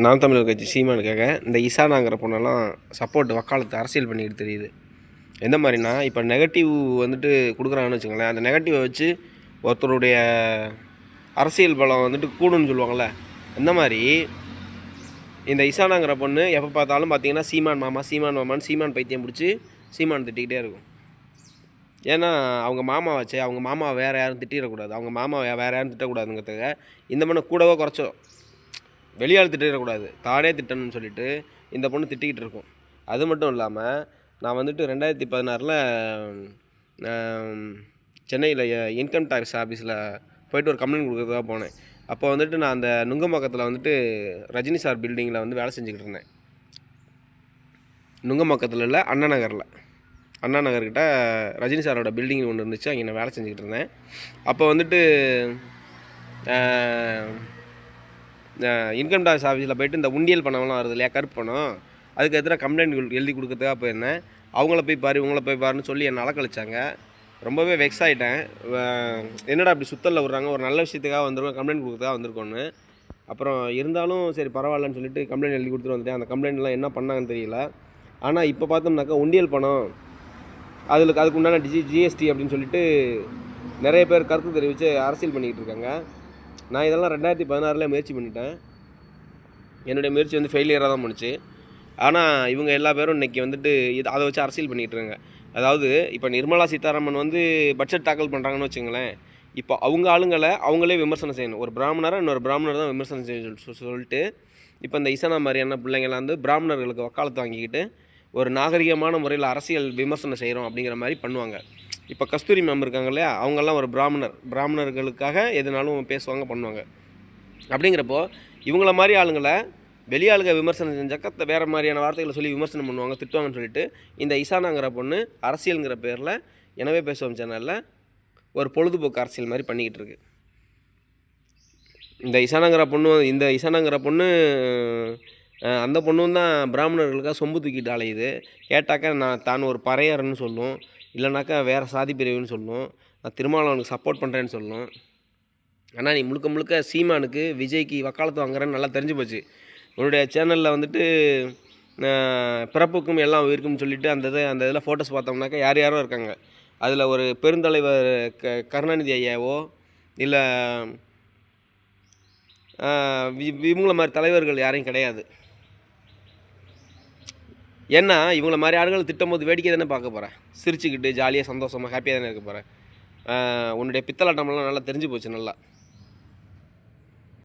நாம் தமிழர் கட்சி சீமானுக்காக இந்த இசானாங்கிற பொண்ணெல்லாம் சப்போர்ட் வக்காலத்து அரசியல் பண்ணிக்கிட்டு தெரியுது. எந்த மாதிரினா, இப்போ நெகட்டிவ் வந்துட்டு கொடுக்குறாங்கன்னு வச்சுக்கோங்களேன், அந்த நெகட்டிவை வச்சு ஒருத்தருடைய அரசியல் பலம் வந்துட்டு கூடுன்னு சொல்லுவாங்கள்ல, அந்த மாதிரி இந்த இசானாங்கிற பொண்ணு எப்போ பார்த்தாலும் பார்த்தீங்கன்னா சீமான் மாமான்னு சீமான் பைத்தியம் பிடிச்சி சீமான் திட்டிக்கிட்டே இருக்கும். ஏன்னா அவங்க மாமா வச்சு அவங்க மாமா வேறு யாரும் திட்டிடக்கூடாது, அவங்க மாமா வேறு யாரும் திட்டக்கூடாதுங்கிறதுக்காக இந்த பொண்ணை கூடவோ குறைச்சோ வெளியால் திட்டிடக்கூடாது, தானே திட்டணும்னு சொல்லிட்டு இந்த பொண்ணு திட்டிக்கிட்டு இருக்கும். அது மட்டும் இல்லாமல் நான் வந்துட்டு 2016 சென்னையில் இன்கம் டேக்ஸ் ஆஃபீஸில் போய்ட்டு ஒரு கம்ப்ளைண்ட் கொடுக்குறதுக்காக போனேன். அப்போ வந்துட்டு நான் அந்த நுங்கம்பாக்கத்தில் வந்துட்டு ரஜினி சார் பில்டிங்கில் வந்து வேலை செஞ்சுக்கிட்டு இருந்தேன். நுங்கம்பாக்கத்தில் இல்லை, அண்ணா நகர்கிட்ட ரஜினி சாரோட பில்டிங் ஒன்று இருந்துச்சு, அங்கே நான் வேலை செஞ்சுக்கிட்டு இருந்தேன். அப்போ வந்துட்டு இன்கம் டேக்ஸ் ஆஃபீஸில் போய்ட்டு இந்த உண்டியல் பணம்லாம் வருது இல்லையா, கருப்பு பணம், அதுக்கு எதிராக கம்ப்ளைண்ட் எழுதி கொடுக்கறதுக்காக போயிருந்தேன். அவங்கள போய் பாரு இவங்கள போய் பாருன்னு சொல்லி என்னை அலக்கழிச்சாங்க. ரொம்பவே வெக்ஸ் ஆகிட்டேன். என்னடா அப்படி சுத்தலில் விட்றாங்க, ஒரு நல்ல விஷயத்துக்காக வந்திருக்கோம், கம்ப்ளைண்ட் கொடுக்கறதுக்காக வந்திருக்கோன்னு. அப்புறம் இருந்தாலும் சரி பரவாயில்லன்னு சொல்லிட்டு கம்ப்ளைண்ட் எழுதி கொடுத்துட்டு வந்துட்டேன். அந்த கம்ப்ளைண்ட்லாம் என்ன பண்ணாங்கன்னு தெரியல. ஆனால் இப்போ பார்த்தோம்னாக்கா உண்டியல் பணம் அதுக்கு உண்டான ஜிஎஸ்டி அப்படின்னு சொல்லிட்டு நிறைய பேர் கருத்து தெரிவித்து அரசியல் பண்ணிக்கிட்டு இருக்காங்க. நான் இதெல்லாம் 2016 முயற்சி பண்ணிட்டேன். என்னுடைய முயற்சி வந்து ஃபெயிலியராக தான் போணுச்சு. ஆனால் இவங்க எல்லா பேரும் இன்றைக்கி வந்துட்டு அதை வச்சு அரசியல் பண்ணிகிட்டு இருக்காங்க. அதாவது இப்போ நிர்மலா சீதாராமன் வந்து பட்ஜெட் தாக்கல் பண்ணுறாங்கன்னு வச்சுங்களேன், இப்போ அவங்க ஆளுங்களை அவங்களே விமர்சனம் செய்யணும். ஒரு பிராமணரை இன்னொரு பிராமணர் தான் விமர்சனம் செய்ய சொல்லிட்டு இப்போ இந்த இசானா மாதிரியான பிள்ளைங்களாம் வந்து பிராமணர்களுக்கு வக்காலத்து வாங்கிக்கிட்டு ஒரு நாகரிகமான முறையில் அரசியல் விமர்சனம் செய்கிறோம் அப்படிங்கிற மாதிரி பண்ணுவாங்க. இப்போ கஸ்தூரி மேம் இருக்காங்க இல்லையா, அவங்கெல்லாம் ஒரு பிராமணர்களுக்காக எதுனாலும் பேசுவாங்க பண்ணுவாங்க. அப்படிங்கிறப்போ இவங்கள மாதிரி ஆளுங்களை வெளியாளுங்க விமர்சனம் செஞ்சாக்க வேறு மாதிரியான வார்த்தைகளை சொல்லி விமர்சனம் பண்ணுவாங்க, திட்டுவாங்கன்னு சொல்லிட்டு இந்த இசானாங்கிற பொண்ணு அரசியலுங்கிற பேரில் எனவே பேசுவோம் சேனலில் ஒரு பொழுதுபோக்கு அரசியல் மாதிரி பண்ணிக்கிட்டு இருக்கு. இந்த இசானாங்கிற பொண்ணு அந்த பொண்ணும் தான் பிராமணர்களுக்காக சொம்பு தூக்கிட்டு அலையுது. கேட்டாக்கா தான் ஒரு பறையர்னு சொல்லும், இல்லைனாக்கா வேறு சாதி பிரிவுன்னு சொல்லும், நான் திருமாவளவனுக்கு சப்போர்ட் பண்ணுறேன்னு சொல்லும். ஆனால் நீ முழுக்க சீமானுக்கு விஜய்க்கு வக்காலத்து வாங்குறேன்னு நல்லா தெரிஞ்சு போச்சு. உன்னுடைய சேனலில் வந்துட்டு பிறப்புக்கும் எல்லாம் உயிருக்கும் சொல்லிவிட்டு அந்த இதில் ஃபோட்டோஸ் பார்த்தோம்னாக்கா யாரோ இருக்காங்க. அதில் ஒரு பெருந்தலைவர் கருணாநிதி ஐயாவோ இல்லை இவங்கள மாதிரி தலைவர்கள் யாரையும் கிடையாது. ஏன்னா இவங்கள மாதிரி ஆளுகள் திட்டம் போது வேடிக்கை தானே பார்க்க போகிறேன், சிரிச்சுக்கிட்டு ஜாலியாக சந்தோஷமாக ஹாப்பியாக தானே இருக்க போகிறேன். உன்னுடைய பித்தலாட்டமெல்லாம் நல்லா தெரிஞ்சு போச்சு நல்லா.